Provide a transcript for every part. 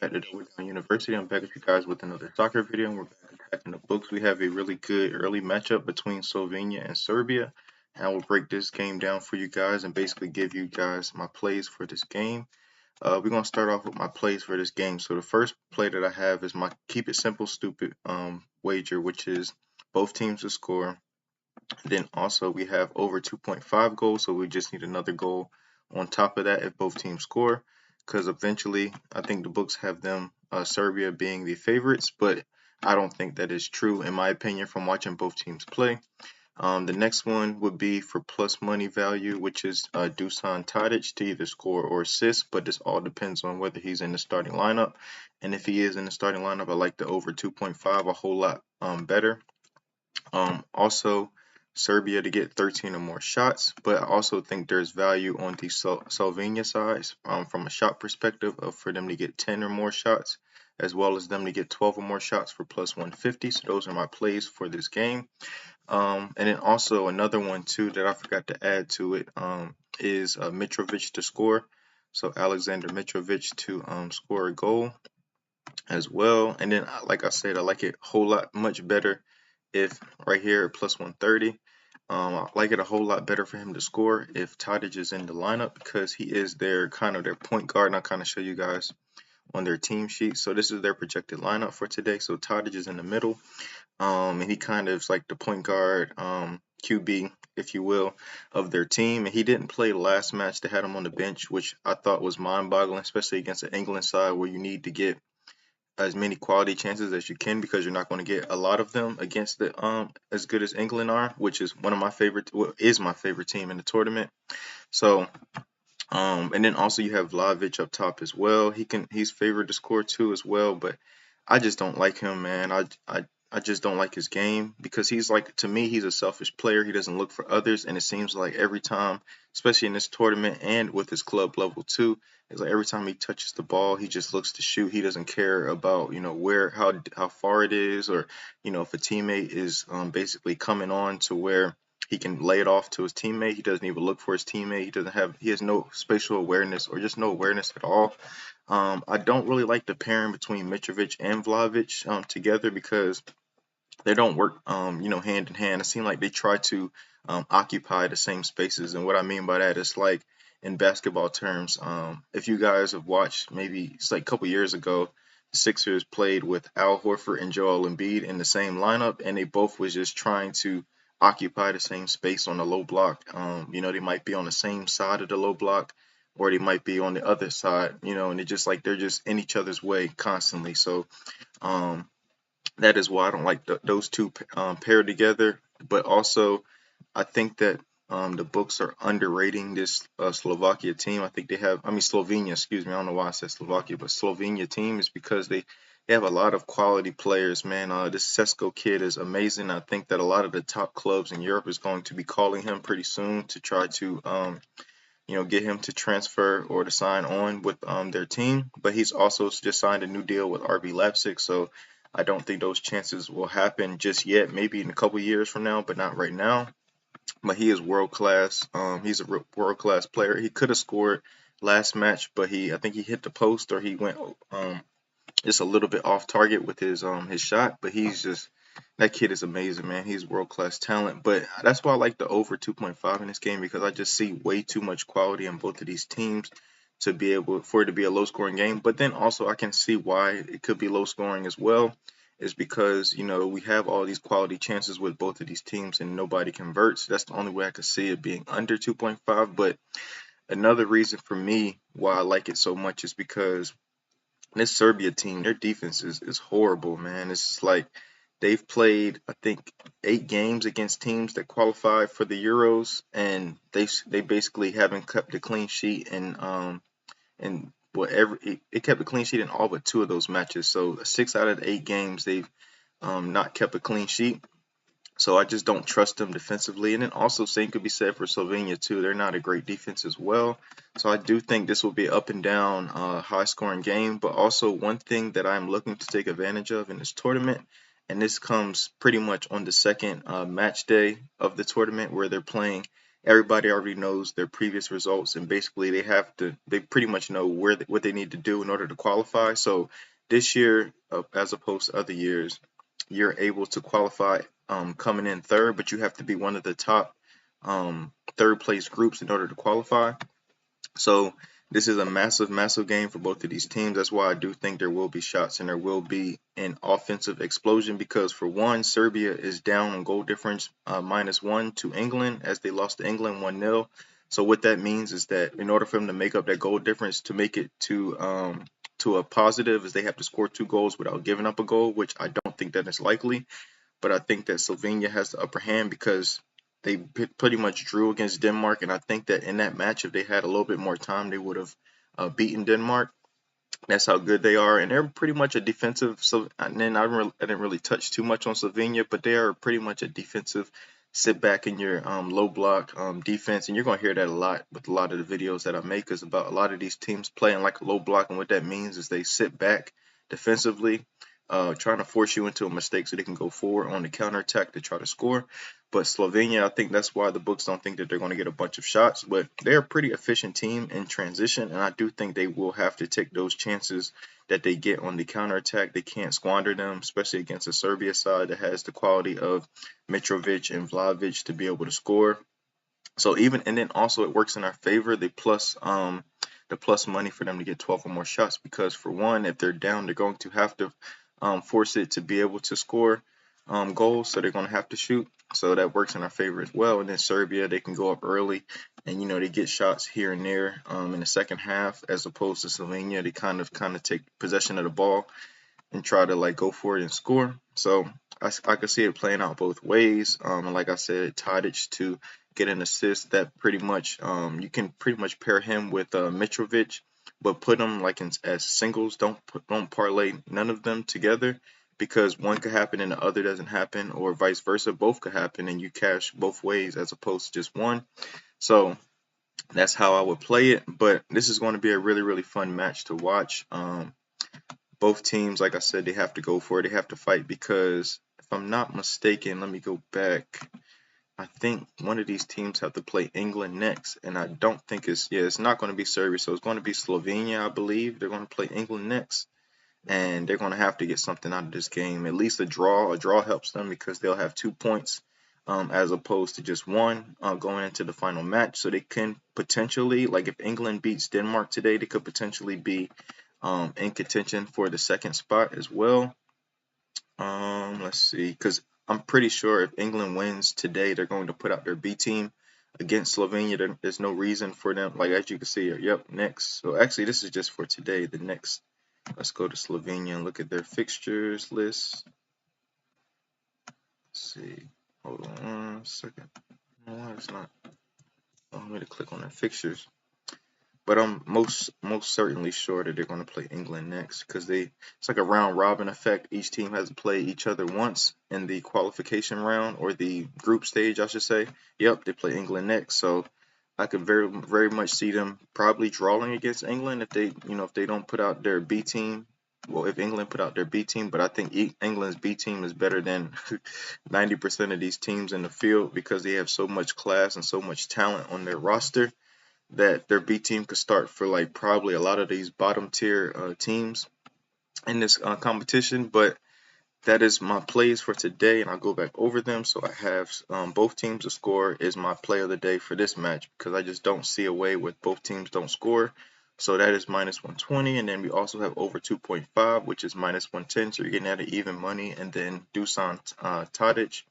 at the Double Down University. I'm back with you guys with another soccer video, and we're back attacking the books. We have a really good early matchup between Slovenia and Serbia, and I will break this game down for you guys and basically give you guys my plays for this game. We're gonna start off with my plays for this game. So the first play that I have is my keep it simple, stupid wager, which is both teams to score. Then also we have over 2.5 goals, so we just need another goal on top of that if both teams score, because eventually I think the books have them Serbia being the favorites, but I don't think that is true in my opinion from watching both teams play. The next one would be for plus money value, which is Dusan Tadic to either score or assist, but this all depends on whether he's in the starting lineup. And if he is in the starting lineup, I like the over 2.5 a whole lot better. Also, Serbia to get 13 or more shots, but I also think there's value on the Slovenia side from a shot perspective for them to get 10 or more shots, as well as them to get 12 or more shots for plus 150. So those are my plays for this game. And then also another one too that I forgot to add to it is Mitrovic to score. So Alexander Mitrovic to score a goal as well. And then, like I said, I like it a whole lot much better if right here at plus 130. I like it a whole lot better for him to score if Tadic is in the lineup because he is their kind of their point guard. And I'll kind of show you guys on their team sheet. So this is their projected lineup for today. So Tadic is in the middle. And he kind of is like the point guard, QB, if you will, of their team. And he didn't play the last match. They had him on the bench, which I thought was mind-boggling, especially against the England side where you need to get as many quality chances as you can because you're not going to get a lot of them against the as good as England are, which is one of my favorite, well, is my favorite team in the tournament. So and then also you have Vlahovic up top as well. He's favored to score too as well, but I just don't like him, man. I just don't like his game because he's like, to me, he's a selfish player. He doesn't look for others, and it seems like every time, especially in this tournament and with his club level too, it's like every time he touches the ball, he just looks to shoot. He doesn't care about where how far it is, or if a teammate is basically coming on to where he can lay it off to his teammate. He doesn't even look for his teammate. He has no spatial awareness or just no awareness at all. I don't really like the pairing between Mitrovic and Vlahovic together because they don't work, hand in hand. It seems like they try to occupy the same spaces, and what I mean by that is like in basketball terms. If you guys have watched, maybe it's like a couple years ago, the Sixers played with Al Horford and Joel Embiid in the same lineup, and they both was just trying to occupy the same space on the low block. They might be on the same side of the low block, or they might be on the other side. And it's just like they're just in each other's way constantly. So. Um, that is why I don't like those two paired together. But also, I think that the books are underrating this Slovakia team. I think Slovenia, excuse me. I don't know why I said Slovakia, but Slovenia team is because they have a lot of quality players, man. This Sesko kid is amazing. I think that a lot of the top clubs in Europe is going to be calling him pretty soon to try to get him to transfer or to sign on with their team. But he's also just signed a new deal with RB Leipzig, so I don't think those chances will happen just yet. Maybe in a couple years from now, but not right now. But he is world class. He's a world class player. He could have scored last match, but I think he hit the post or he went just a little bit off target with his shot. But that kid is amazing, man. He's world class talent. But that's why I like the over 2.5 in this game because I just see way too much quality in both of these teams to be able for it to be a low scoring game. But then also I can see why it could be low scoring as well. Is because we have all these quality chances with both of these teams and nobody converts. That's the only way I could see it being under 2.5. But another reason for me why I like it so much is because this Serbia team, their defense is horrible, man. It's just like they've played, I think, 8 games against teams that qualified for the Euros, and they basically haven't kept a clean sheet and whatever it kept a clean sheet in all but 2 of those matches. So 6 out of the 8 games they've not kept a clean sheet. So I just don't trust them defensively. And then also same could be said for Slovenia too. They're not a great defense as well. So I do think this will be an up and down, high scoring game. But also one thing that I'm looking to take advantage of in this tournament, and this comes pretty much on the second match day of the tournament where they're playing everybody already knows their previous results, and basically they pretty much know what they need to do in order to qualify. So this year, as opposed to other years, you're able to qualify coming in third, but you have to be one of the top third place groups in order to qualify. So this is a massive, massive game for both of these teams. That's why I do think there will be shots and there will be an offensive explosion because, for one, Serbia is down on goal difference -1 to England as they lost to England 1-0. So what that means is that in order for them to make up that goal difference to make it to a positive, is they have to score 2 goals without giving up a goal, which I don't think that is likely. But I think that Slovenia has the upper hand because they pretty much drew against Denmark, and I think that in that match, if they had a little bit more time, they would have beaten Denmark. That's how good they are, and they're pretty much a defensive. So, and then I didn't really touch too much on Slovenia, but they are pretty much a defensive. Sit back in your low block defense, and you're going to hear that a lot with a lot of the videos that I make is about a lot of these teams playing like a low block, and what that means is they sit back defensively, trying to force you into a mistake so they can go forward on the counterattack to try to score. But Slovenia, I think that's why the books don't think that they're going to get a bunch of shots, but they're a pretty efficient team in transition, and I do think they will have to take those chances that they get on the counterattack. They can't squander them, especially against a Serbia side that has the quality of Mitrovic and Vlahovic to be able to score. So and then also it works in our favor. The plus money for them to get 12 or more shots, because for one, if they're down, they're going to have to force it to be able to score goals, so they're going to have to shoot. So that works in our favor as well. And then Serbia, they can go up early, and they get shots here and there in the second half, as opposed to Slovenia. They kind of take possession of the ball and try to like go for it and score. So I could see it playing out both ways. And like I said, Tadic to get an assist, that pretty much you can pretty much pair him with Mitrovic, but put them like as singles. Don't parlay none of them together, because one could happen and the other doesn't happen, or vice versa. Both could happen and you cash both ways as opposed to just one. So that's how I would play it. But this is going to be a really, really fun match to watch. Both teams, like I said, they have to go for it. They have to fight, because if I'm not mistaken, let me go back. I think one of these teams have to play England next, and I don't think it's not going to be Serbia, so it's going to be Slovenia, I believe. They're going to play England next, and they're going to have to get something out of this game, at least a draw. A draw helps them because they'll have 2 points as opposed to just one going into the final match. So they can potentially, like if England beats Denmark today, they could potentially be in contention for the second spot as well. Let's see, because I'm pretty sure if England wins today, they're going to put out their B team against Slovenia. There's no reason for them, like as you can see here. Yep, next. So actually, this is just for today. The next, let's go to Slovenia and look at their fixtures list. Let's see. Hold on 1 second. No, it's not. I'm going to click on their fixtures. But I'm most certainly sure that they're going to play England next, because it's like a round robin effect. Each team has to play each other once in the qualification round, or the group stage, I should say. Yep, they play England next. So I could very, very much see them probably drawing against England if they don't put out their B team. Well, if England put out their B team, but I think England's B team is better than 90% of these teams in the field, because they have so much class and so much talent on their roster that their B team could start for like probably a lot of these bottom tier teams in this competition. But that is my plays for today, and I'll go back over them. So I have both teams to score is my play of the day for this match, because I just don't see a way with both teams don't score. So that is -120, and then we also have over 2.5, which is -110. So you're getting at even money, and then Dusan Tadic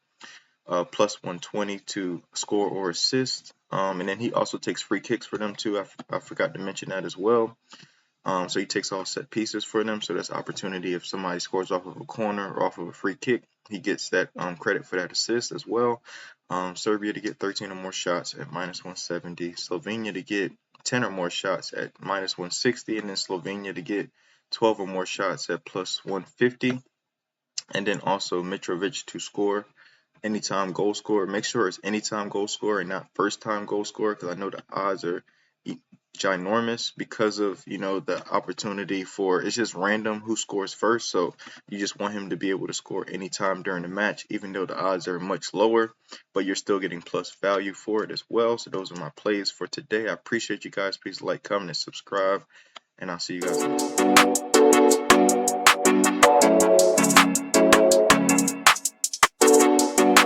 plus 120 to score or assist. And then he also takes free kicks for them too. I forgot to mention that as well. So he takes all set pieces for them. So that's opportunity if somebody scores off of a corner or off of a free kick, he gets that credit for that assist as well. Serbia to get 13 or more shots at -170. Slovenia to get 10 or more shots at -160. And then Slovenia to get 12 or more shots at +150. And then also Mitrovic to score anytime goal scorer. Make sure it's anytime goal scorer and not first time goal scorer, because I know the odds are ginormous because of, you know, the opportunity for, it's just random who scores first. So you just want him to be able to score anytime during the match, even though the odds are much lower, but you're still getting plus value for it as well. So those are my plays for today. I appreciate you guys. Please like, comment, and subscribe, and I'll see you guys next time.